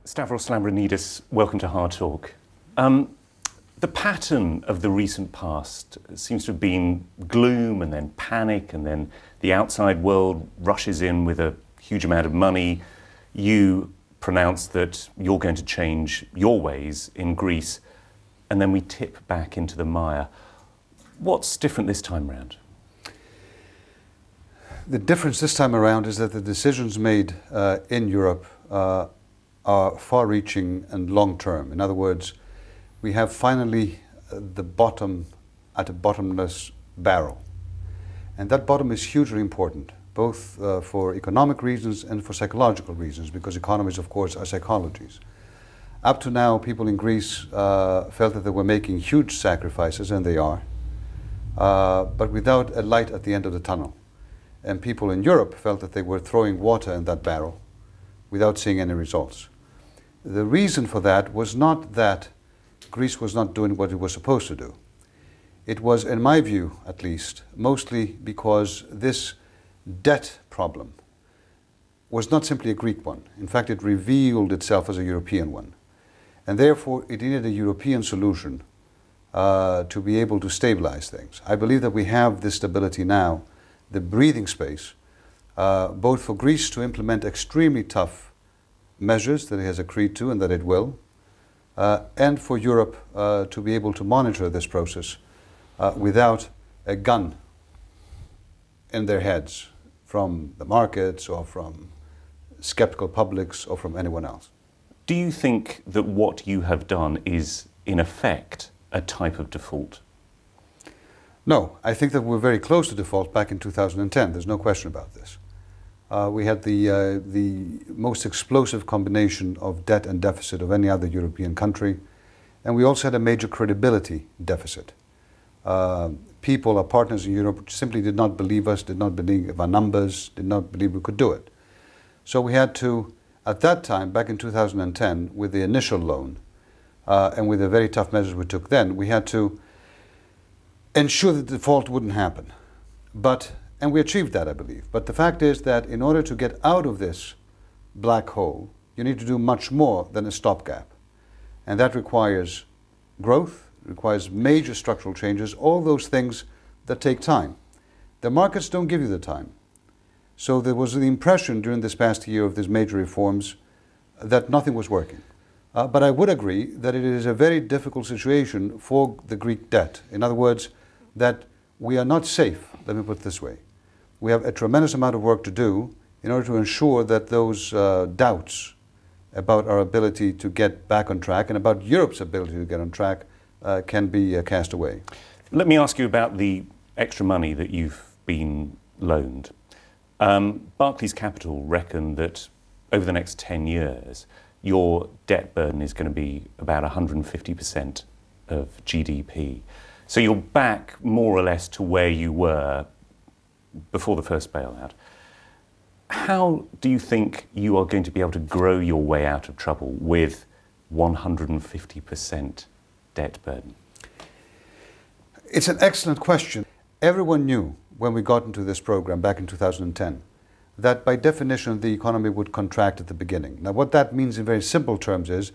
Stavros Lambrinidis, welcome to Hardtalk. The pattern of the recent past seems to have been gloom and then panic, and then the outside world rushes in with a huge amount of money. You pronounce that you're going to change your ways in Greece, and then we tip back into the mire. What's different this time around? The difference this time around is that the decisions made in Europe are far-reaching and long-term. In other words, we have finally the bottom at a bottomless barrel. And that bottom is hugely important, both for economic reasons and for psychological reasons, because economies, of course, are psychologies. Up to now, people in Greece felt that they were making huge sacrifices, and they are, but without a light at the end of the tunnel. And people in Europe felt that they were throwing water in that barrel without seeing any results. The reason for that was not that Greece was not doing what it was supposed to do. It was, in my view at least, mostly because this debt problem was not simply a Greek one. In fact, it revealed itself as a European one. And therefore, it needed a European solution to be able to stabilize things. I believe that we have this stability now, the breathing space, both for Greece to implement extremely tough measures that it has agreed to and that it will, and for Europe to be able to monitor this process without a gun in their heads from the markets or from skeptical publics or from anyone else. Do you think that what you have done is, in effect, a type of default? No, I think that we're very close to default back in 2010. There's no question about this. We had the most explosive combination of debt and deficit of any other European country, and we also had a major credibility deficit. People, our partners in Europe, simply did not believe us, did not believe our numbers, did not believe we could do it. So we had to, at that time, back in 2010, with the initial loan and with the very tough measures we took then, we had to ensure that default wouldn't happen. And we achieved that, I believe. But the fact is that in order to get out of this black hole, you need to do much more than a stopgap. And that requires growth, requires major structural changes, all those things that take time. The markets don't give you the time. So there was the impression during this past year of these major reforms that nothing was working. But I would agree that it is a very difficult situation for the Greek debt. In other words, that we are not safe, let me put it this way. We have a tremendous amount of work to do in order to ensure that those doubts about our ability to get back on track and about Europe's ability to get on track can be cast away. Let me ask you about the extra money that you've been loaned. Barclays Capital reckon that over the next 10 years, your debt burden is going to be about 150% of GDP. So you're back more or less to where you were before the first bailout. How do you think you are going to be able to grow your way out of trouble with 150% debt burden? It's an excellent question. Everyone knew when we got into this program back in 2010 that by definition the economy would contract at the beginning. Now what that means in very simple terms is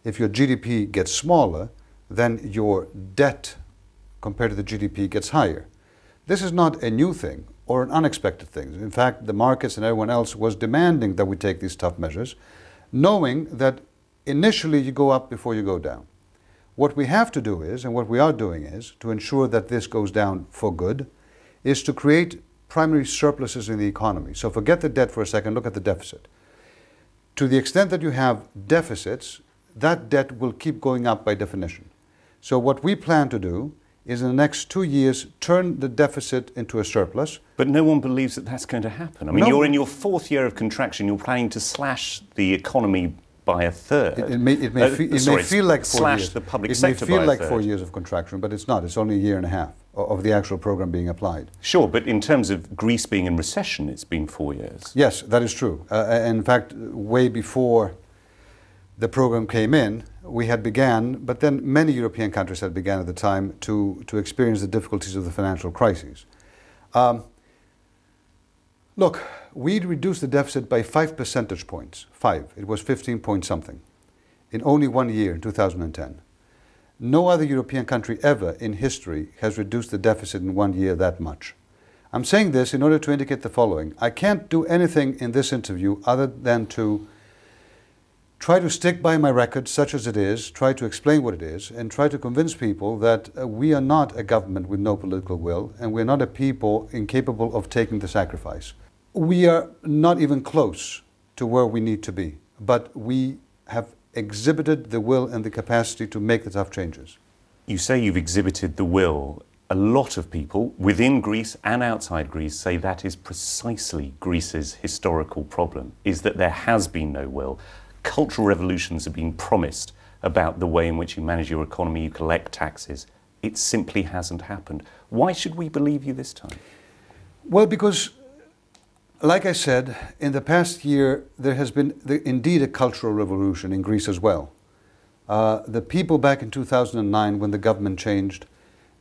if your GDP gets smaller, then your debt compared to the GDP gets higher. This is not a new thing or an unexpected thing. In fact, the markets and everyone else was demanding that we take these tough measures, knowing that initially you go up before you go down. What we have to do is, and what we are doing is, to ensure that this goes down for good, is to create primary surpluses in the economy. So forget the debt for a second, look at the deficit. To the extent that you have deficits, that debt will keep going up by definition. So what we plan to do is in the next 2 years turn the deficit into a surplus. But no one believes that that's going to happen. I mean, you're in your 4th year of contraction, you're planning to slash the economy by a third. It may feel like 4 years. Slash the public sector by a third. It may feel like 4 years of contraction, but it's not. It's only a year and a half of the actual program being applied. Sure, but in terms of Greece being in recession, it's been 4 years. Yes, that is true. In fact, way before the program came in, we had began, but then many European countries had began at the time to experience the difficulties of the financial crises. Look, we'd reduced the deficit by 5 percentage points. 5. It was 15 point something. in only 1 year, in 2010. No other European country ever in history has reduced the deficit in 1 year that much. I'm saying this in order to indicate the following. I can't do anything in this interview other than to try to stick by my record, such as it is, try to explain what it is, and try to convince people that we are not a government with no political will, and we're not a people incapable of taking the sacrifice. We are not even close to where we need to be, but we have exhibited the will and the capacity to make the tough changes. You say you've exhibited the will. A lot of people within Greece and outside Greece say that is precisely Greece's historical problem, is that there has been no will. Cultural revolutions have been promised about the way in which you manage your economy, you collect taxes. It simply hasn't happened. Why should we believe you this time? Well, because, like I said, in the past year, there has been indeed a cultural revolution in Greece as well. The people back in 2009, when the government changed,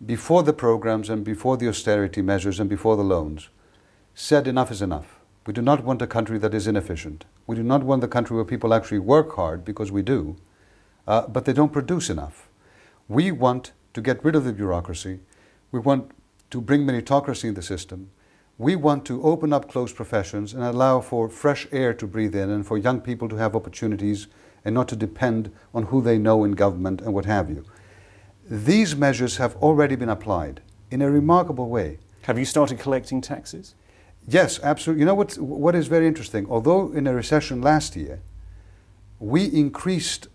before the programs and before the austerity measures and before the loans, said enough is enough. We do not want a country that is inefficient. We do not want the country where people actually work hard, because we do, but they don't produce enough. We want to get rid of the bureaucracy. We want to bring meritocracy in the system. We want to open up closed professions and allow for fresh air to breathe in and for young people to have opportunities and not to depend on who they know in government and what have you. These measures have already been applied in a remarkable way. Have you started collecting taxes? Yes, absolutely. You know what is very interesting? Although in a recession last year, we increased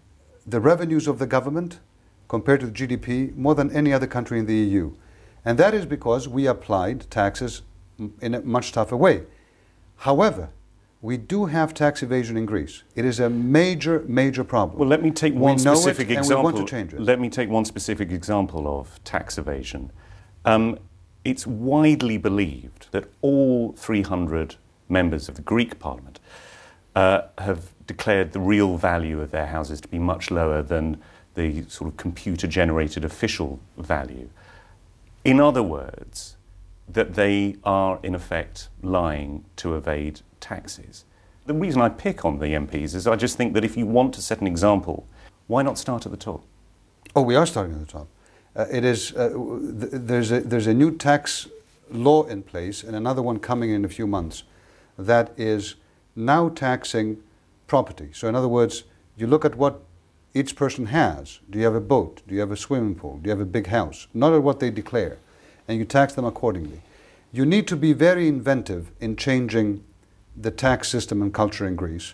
the revenues of the government compared to the GDP more than any other country in the EU. And that is because we applied taxes in a much tougher way. However, we do have tax evasion in Greece. It is a major, major problem. Well, let me take one specific example. And we want to change it. Let me take one specific example of tax evasion. It's widely believed that all 300 members of the Greek parliament have declared the real value of their houses to be much lower than the sort of computer-generated official value. In other words, that they are in effect lying to evade taxes. The reason I pick on the MPs is I just think that if you want to set an example, why not start at the top? Oh, we are starting at the top. There's a new tax law in place and another one coming in a few months that is now taxing property. So in other words, you look at what each person has. Do you have a boat? Do you have a swimming pool? Do you have a big house? Not at what they declare. And you tax them accordingly. You need to be very inventive in changing the tax system and culture in Greece.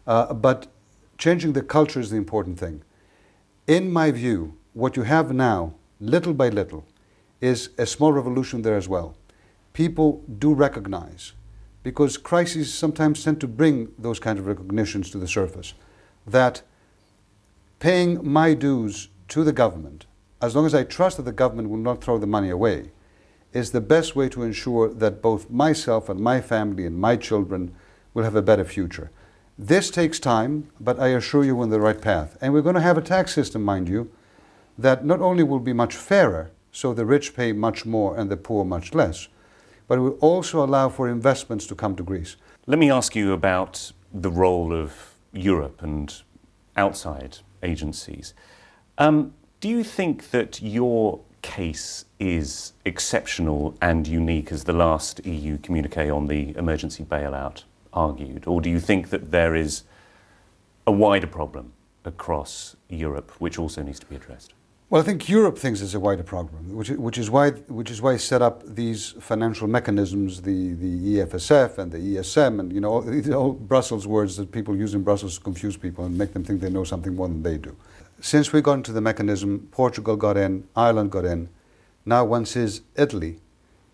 But changing the culture is the important thing. In my view, what you have now, little by little, is a small revolution there as well. People do recognize, because crises sometimes tend to bring those kinds of recognitions to the surface, that paying my dues to the government, as long as I trust that the government will not throw the money away, is the best way to ensure that both myself and my family and my children will have a better future. This takes time, but I assure you we're on the right path. And we're going to have a tax system, mind you, that not only will be much fairer, so the rich pay much more and the poor much less, but it will also allow for investments to come to Greece. Let me ask you about the role of Europe and outside agencies. Do you think that your case is exceptional and unique, as the last EU communiqué on the emergency bailout argued? Or do you think that there is a wider problem across Europe which also needs to be addressed? Well, I think Europe thinks it's a wider problem, which is why it set up these financial mechanisms, the EFSF and the ESM, and all Brussels words that people use in Brussels to confuse people and make them think they know something more than they do. Since we got into the mechanism, Portugal got in, Ireland got in. Now one sees Italy,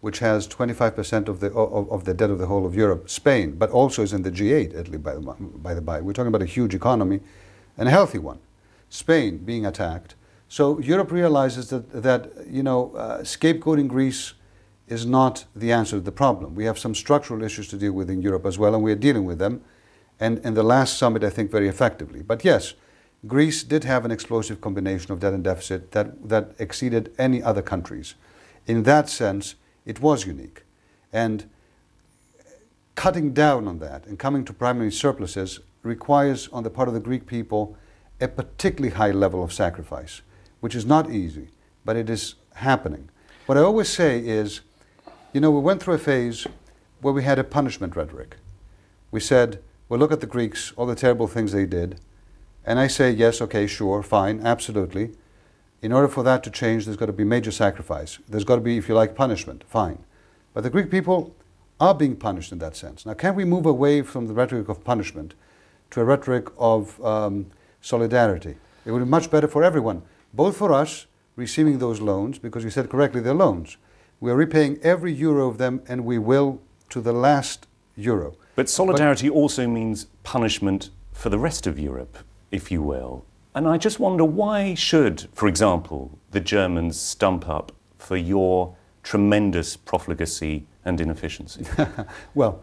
which has 25% of the debt of the whole of Europe, Spain, but also is in the G8, Italy, by the by. We're talking about a huge economy and a healthy one. Spain being attacked. So Europe realizes that scapegoating Greece is not the answer to the problem. We have some structural issues to deal with in Europe as well, and we're dealing with them. And in the last summit, I think, very effectively. But yes, Greece did have an explosive combination of debt and deficit that exceeded any other countries. In that sense, it was unique. And cutting down on that and coming to primary surpluses requires, on the part of the Greek people, a particularly high level of sacrifice, which is not easy, but it is happening. What I always say is, you know, we went through a phase where we had a punishment rhetoric. We said, well, look at the Greeks, all the terrible things they did. And I say, yes, okay, sure, fine, absolutely. In order for that to change, there's got to be major sacrifice. There's got to be, if you like, punishment, fine. But the Greek people are being punished in that sense. Now, can we move away from the rhetoric of punishment to a rhetoric of solidarity? It would be much better for everyone, both for us receiving those loans, because you said correctly, they're loans. We are repaying every euro of them, and we will to the last euro. But solidarity also means punishment for the rest of Europe, if you will. And I just wonder, why should, for example, the Germans stump up for your tremendous profligacy and inefficiency? Well,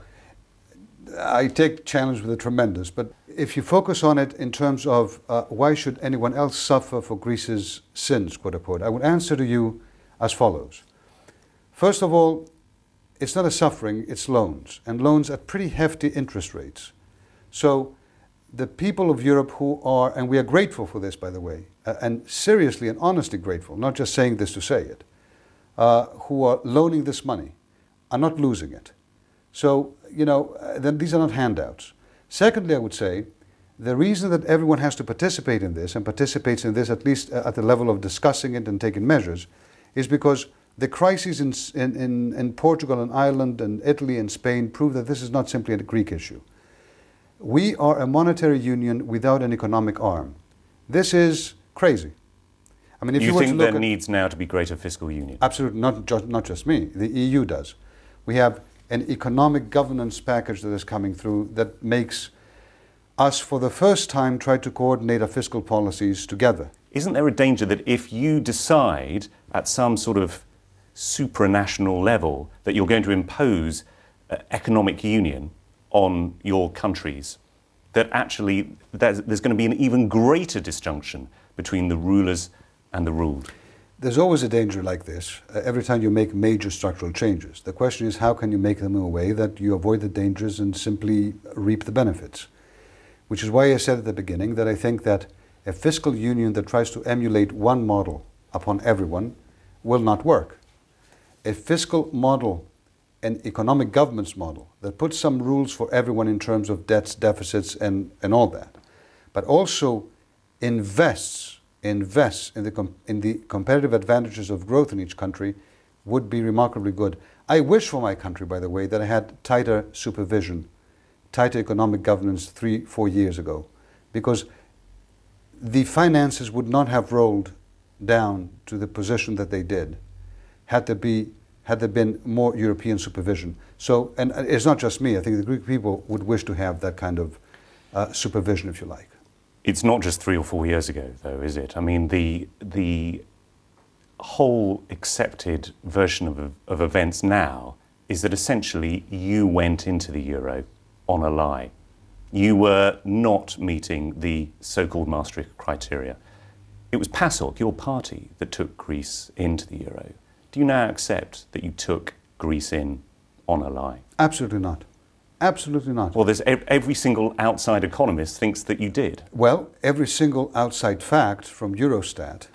I take challenge with the tremendous, but if you focus on it in terms of why should anyone else suffer for Greece's sins, quote unquote, I would answer to you as follows. First of all, it's not a suffering, it's loans, and loans at pretty hefty interest rates. So the people of Europe who are, and we are grateful for this, by the way, and seriously and honestly grateful, not just saying this to say it, who are loaning this money are not losing it. So, you know, then these are not handouts. Secondly, I would say, the reason that everyone has to participate in this, and participates in this at least at the level of discussing it and taking measures, is because the crises in Portugal and Ireland and Italy and Spain prove that this is not simply a Greek issue. We are a monetary union without an economic arm. This is crazy. I mean, if you think there needs now to be greater fiscal union? Absolutely, not just me. The EU does. We have an economic governance package that is coming through that makes us, for the first time, try to coordinate our fiscal policies together. Isn't there a danger that if you decide at some sort of supranational level that you're going to impose economic union on your countries, that actually there's going to be an even greater disjunction between the rulers and the ruled? There's always a danger like this every time you make major structural changes. The question is, how can you make them in a way that you avoid the dangers and simply reap the benefits? Which is why I said at the beginning that I think that a fiscal union that tries to emulate one model upon everyone will not work. A fiscal model, an economic governance model that puts some rules for everyone in terms of debts, deficits, and all that, but also invests in the competitive advantages of growth in each country would be remarkably good. I wish for my country, by the way, that I had tighter supervision, tighter economic governance 3-4 years ago, because the finances would not have rolled down to the position that they did had there been more European supervision. So, and it's not just me, I think the Greek people would wish to have that kind of supervision, if you like. It's not just 3 or 4 years ago, though, is it? I mean, the whole accepted version of events now is that essentially you went into the euro on a lie. You were not meeting the so-called Maastricht criteria. It was PASOK, your party, that took Greece into the euro. Do you now accept that you took Greece in on a lie? Absolutely not. Absolutely not. Well, there's every single outside economist thinks that you did. Well, every single outside fact from Eurostat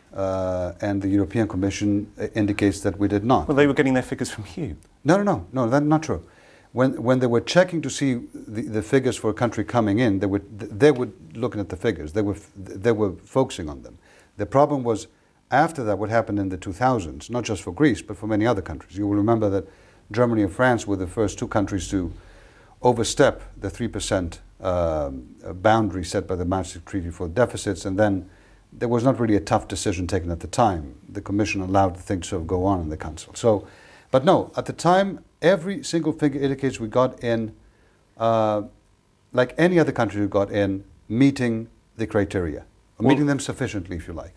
and the European Commission indicates that we did not. Well, they were getting their figures from you. No, that's not true. When they were checking to see the figures for a country coming in, they were looking at the figures. They were focusing on them. The problem was, after that, what happened in the 2000s, not just for Greece, but for many other countries. You will remember that Germany and France were the first two countries to overstep the 3% boundary set by the Maastricht Treaty for deficits, and then there was not really a tough decision taken at the time. The Commission allowed the thing to sort of go on in the Council. So, but no, at the time, every single figure indicates we got in, like any other country who got in, meeting the criteria, or meeting them sufficiently, if you like.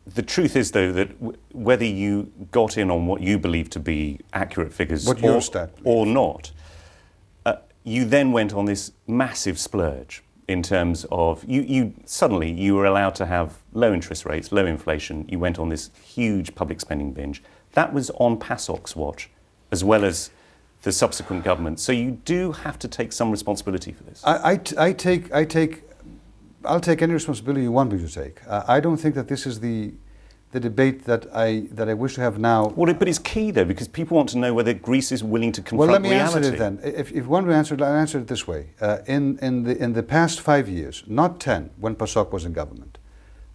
The truth is, though, that whether you got in on what you believe to be accurate figures or not, you then went on this massive splurge in terms of, suddenly you were allowed to have low interest rates, low inflation. You went on this huge public spending binge. That was on PASOK's watch, as well as the subsequent government. So you do have to take some responsibility for this. I'll take any responsibility you want me to take. I don't think that this is the debate that I wish to have now. Well, but it's key though, because people want to know whether Greece is willing to confront reality. Well, let me answer it then. If you want to answer it, I'll answer it this way. In the past 5 years, not 10, when PASOK was in government,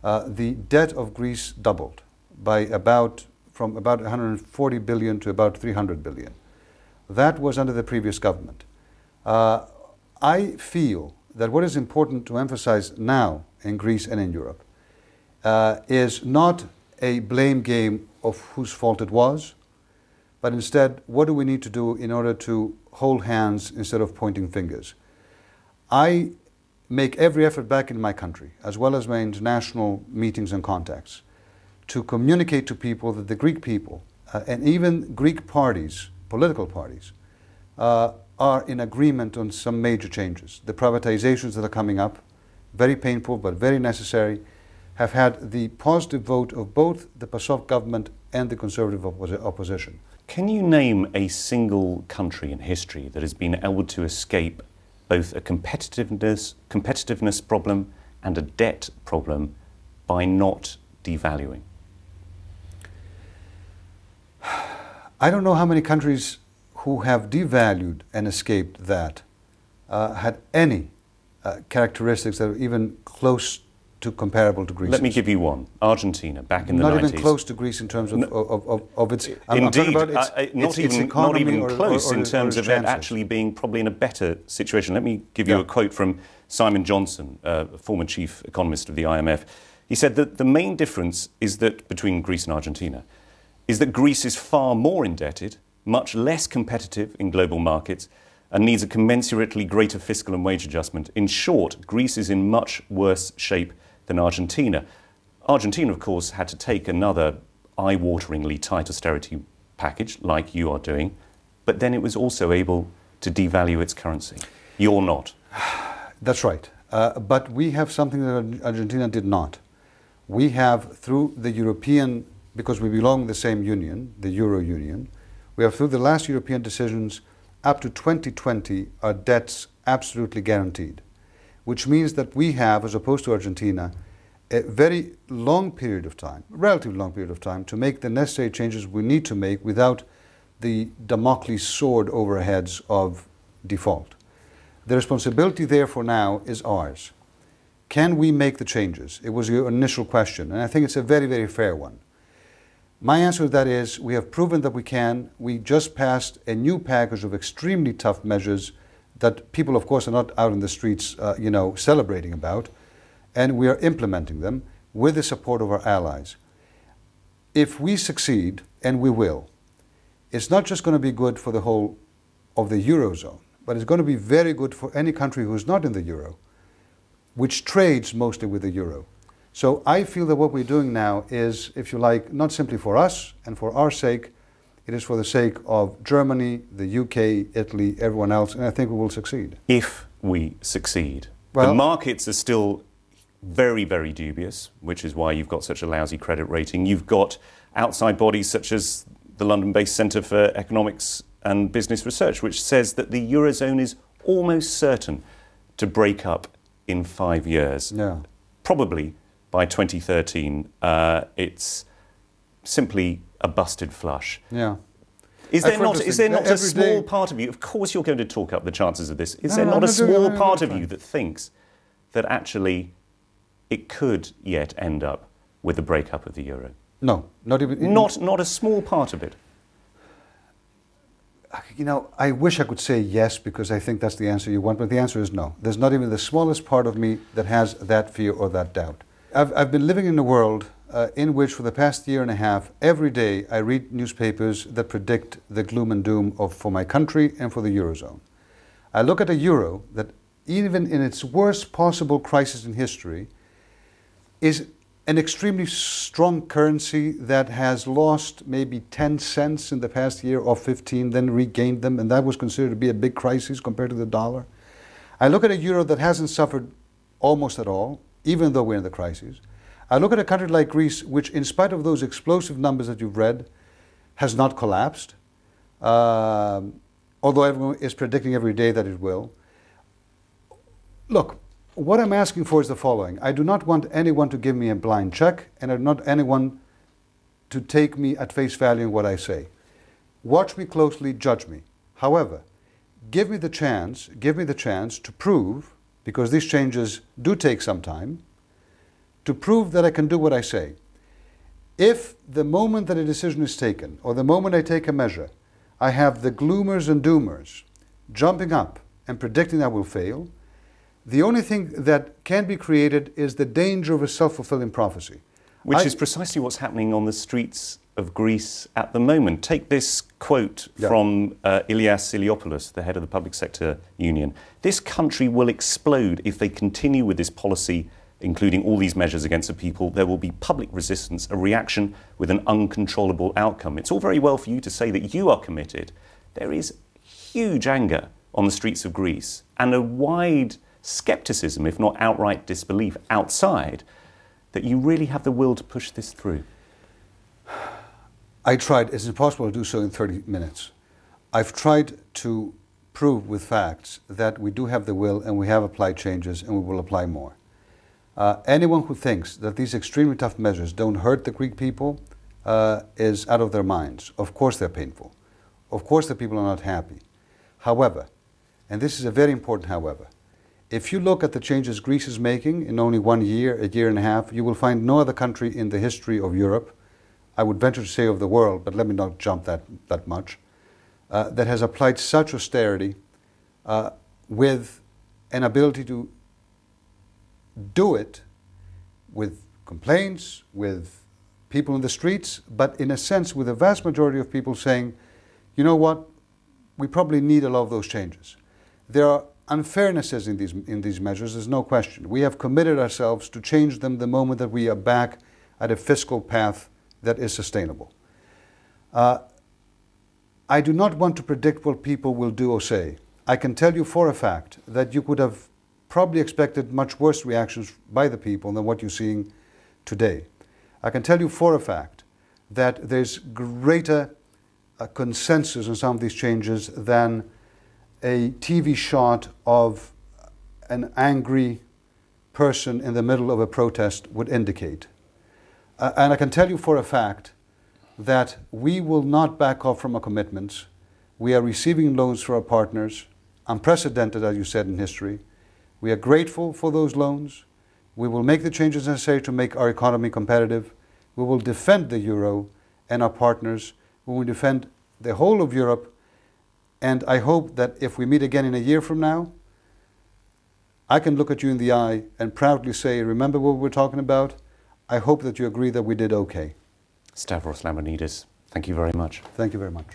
the debt of Greece doubled from about 140 billion to about 300 billion. That was under the previous government. I feel that what is important to emphasize now in Greece and in Europe is not a blame game of whose fault it was, but instead, what do we need to do in order to hold hands instead of pointing fingers? I make every effort back in my country, as well as my international meetings and contacts, to communicate to people that the Greek people, and even Greek parties, political parties, are in agreement on some major changes. The privatizations that are coming up, very painful but very necessary, have had the positive vote of both the PASOK government and the Conservative opposition. Can you name a single country in history that has been able to escape both a competitiveness problem and a debt problem by not devaluing? I don't know how many countries who have devalued and escaped that had any characteristics that are even close to comparable to Greece. Let me give you one. Argentina, back in the 90s. Not even close to Greece in terms of its... Indeed, not even close in terms of it actually being probably in a better situation. Let me give you a quote from Simon Johnson, former chief economist of the IMF. He said that the main difference is that between Greece and Argentina is that Greece is far more indebted, much less competitive in global markets, and needs a commensurately greater fiscal and wage adjustment. In short, Greece is in much worse shape than Argentina. Argentina, of course, had to take another eye-wateringly tight austerity package, like you are doing, but then it was also able to devalue its currency. You're not. That's right. But we have something that Argentina did not. We have, through the European, because we belong to the same union, the Euro Union, we have, through the last European decisions, up to 2020, our debts absolutely guaranteed, which means that we have, as opposed to Argentina, a very long period of time, relatively long period of time, to make the necessary changes we need to make without the Damocles sword over our heads of default. The responsibility, therefore, now is ours. Can we make the changes? It was your initial question, and I think it's a very, very fair one. My answer to that is we have proven that we can. We just passed a new package of extremely tough measures that people, of course, are not out in the streets, celebrating about, and we are implementing them with the support of our allies. If we succeed, and we will, it's not just going to be good for the whole of the Eurozone, but it's going to be very good for any country who's not in the Euro, which trades mostly with the Euro. So I feel that what we're doing now is, if you like, not simply for us and for our sake, it is for the sake of Germany, the UK, Italy, everyone else, and I think we will succeed. If we succeed. Well, the markets are still very, very dubious, which is why you've got such a lousy credit rating. You've got outside bodies such as the London-based Centre for Economics and Business Research, which says that the Eurozone is almost certain to break up in 5 years. Yeah. Probably by 2013, it's simply a busted flush. Yeah. Is there not a small part of you, of course you're going to talk up the chances of this, is there not a small part of you that thinks that actually it could yet end up with a breakup of the euro? No, not even... Not a small part of it? You know, I wish I could say yes, because I think that's the answer you want, but the answer is no. There's not even the smallest part of me that has that fear or that doubt. I've been living in a world in which for the past year and a half, every day I read newspapers that predict the gloom and doom for my country and for the Eurozone. I look at a euro that, even in its worst possible crisis in history, is an extremely strong currency that has lost maybe 10 cents in the past year or 15, then regained them, and that was considered to be a big crisis compared to the dollar. I look at a euro that hasn't suffered almost at all, even though we're in the crisis. I look at a country like Greece, which, in spite of those explosive numbers that you've read, has not collapsed, although everyone is predicting every day that it will. Look, what I'm asking for is the following. I do not want anyone to give me a blind check, and I do not want anyone to take me at face value in what I say. Watch me closely, judge me. However, give me the chance to prove, because these changes do take some time, to prove that I can do what I say. If the moment that a decision is taken, or the moment I take a measure, I have the gloomers and doomers jumping up and predicting I will fail, the only thing that can be created is the danger of a self-fulfilling prophecy. Which is precisely what's happening on the streets of Greece at the moment. Take this quote from Ilias Iliopoulos, the head of the Public Sector Union. This country will explode if they continue with this policy, including all these measures against the people. There will be public resistance, a reaction with an uncontrollable outcome. It's all very well for you to say that you are committed. There is huge anger on the streets of Greece and a wide scepticism, if not outright disbelief, outside that you really have the will to push this through. I tried. It's impossible to do so in 30 minutes. I've tried to prove with facts that we do have the will and we have applied changes and we will apply more. Anyone who thinks that these extremely tough measures don't hurt the Greek people is out of their minds. Of course they're painful. Of course the people are not happy. However, and this is a very important however, if you look at the changes Greece is making in only 1 year, a year and a half, you will find no other country in the history of Europe, I would venture to say of the world, but let me not jump that much, that has applied such austerity with an ability to do it with complaints, with people in the streets, but in a sense with the vast majority of people saying, you know what, we probably need a lot of those changes. There are unfairnesses in these measures, there's no question. We have committed ourselves to change them the moment that we are back at a fiscal path that is sustainable. I do not want to predict what people will do or say. I can tell you for a fact that you could have probably expected much worse reactions by the people than what you're seeing today. I can tell you for a fact that there's greater consensus on some of these changes than a TV shot of an angry person in the middle of a protest would indicate. And I can tell you for a fact that we will not back off from our commitments. We are receiving loans for our partners, unprecedented, as you said, in history. We are grateful for those loans. We will make the changes necessary to make our economy competitive. We will defend the euro and our partners. We will defend the whole of Europe. And I hope that if we meet again in a year from now, I can look at you in the eye and proudly say, remember what we're talking about? I hope that you agree that we did okay. Stavros Lambrinidis, thank you very much. Thank you very much.